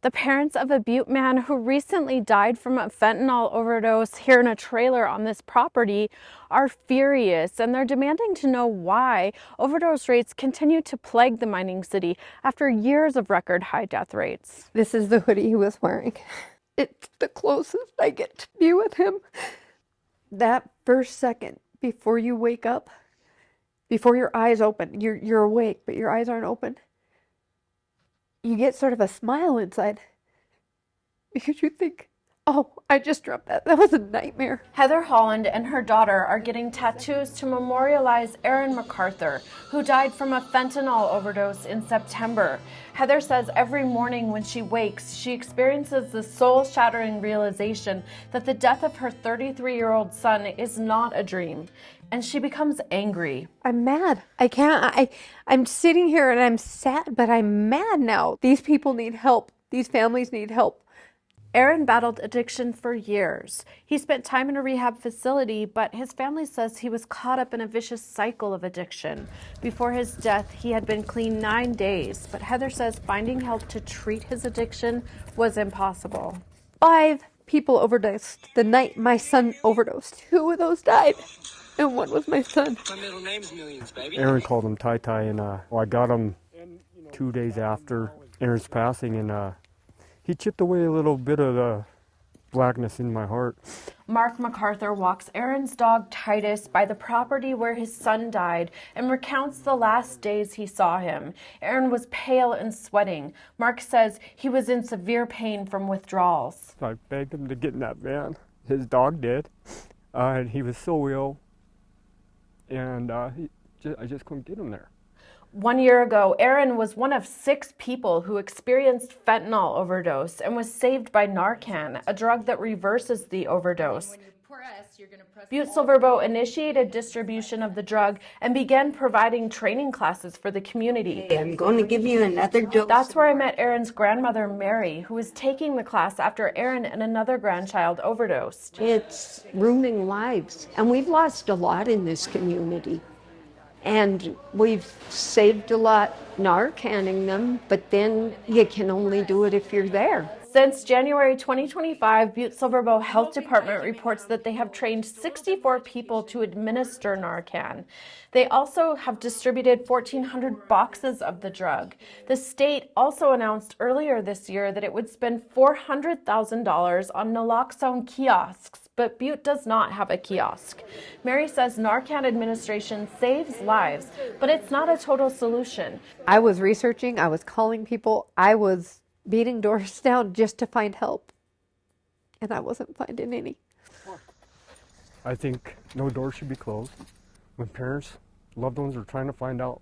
The parents of a Butte man who recently died from a fentanyl overdose here in a trailer on this property are furious, and they're demanding to know why overdose rates continue to plague the mining city after years of record high death rates. This is the hoodie he was wearing. It's the closest I get to be with him. That first second before you wake up, before your eyes open, you're awake, but your eyes aren't open. You get sort of a smile inside because you think, oh, I just dropped that. That was a nightmare. Heather Holland and her daughter are getting tattoos to memorialize Aaron MacArthur, who died from a fentanyl overdose in September. Heather says every morning when she wakes, she experiences the soul-shattering realization that the death of her 33-year-old son is not a dream, and she becomes angry. I'm mad. I'm sitting here and I'm sad, but I'm mad now. These people need help. These families need help. Aaron battled addiction for years. He spent time in a rehab facility, but his family says he was caught up in a vicious cycle of addiction. Before his death, he had been clean 9 days, but Heather says finding help to treat his addiction was impossible. 5 people overdosed the night my son overdosed. 2 of those died, and 1 was my son. My middle name's Millions, baby. Aaron called him Tai Tai, and I got him 2 days after Aaron's passing, and he chipped away a little bit of the blackness in my heart. Mark MacArthur walks Aaron's dog Titus by the property where his son died and recounts the last days he saw him. Aaron was pale and sweating. Mark says he was in severe pain from withdrawals. I begged him to get in that van. His dog did, and he was so ill, and I just couldn't get him there. 1 year ago, Aaron was one of 6 people who experienced fentanyl overdose and was saved by Narcan, a drug that reverses the overdose. Butte Silverbow initiated distribution of the drug and began providing training classes for the community. I'm going to give you another dose. That's where I met Aaron's grandmother, Mary, who was taking the class after Aaron and another grandchild overdosed. It's ruining lives, and we've lost a lot in this community. And we've saved a lot Narcanning them, but then you can only do it if you're there. Since January 2025, Butte Silverbow Health Department reports that they have trained 64 people to administer Narcan. They also have distributed 1,400 boxes of the drug. The state also announced earlier this year that it would spend $400,000 on naloxone kiosks, but Butte does not have a kiosk. Mary says Narcan administration saves lives, but it's not a total solution. I was researching, I was calling people, I was beating doors down just to find help, and I wasn't finding any. I think no door should be closed. When parents, loved ones are trying to find out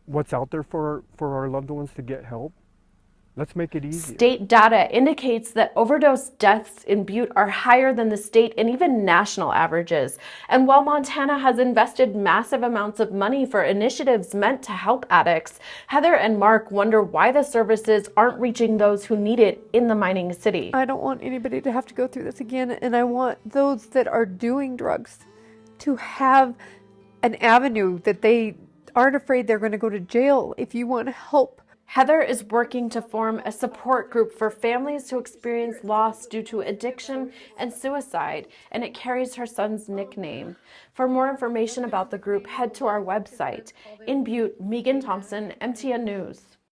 what's out there for our loved ones to get help, let's make it easy. State data indicates that overdose deaths in Butte are higher than the state and even national averages. And while Montana has invested massive amounts of money for initiatives meant to help addicts, Heather and Mark wonder why the services aren't reaching those who need it in the mining city. I don't want anybody to have to go through this again, and I want those that are doing drugs to have an avenue that they aren't afraid they're going to go to jail. If you want help, Heather is working to form a support group for families who experience loss due to addiction and suicide, and it carries her son's nickname. For more information about the group, head to our website. In Butte, Megan Thompson, MTN News.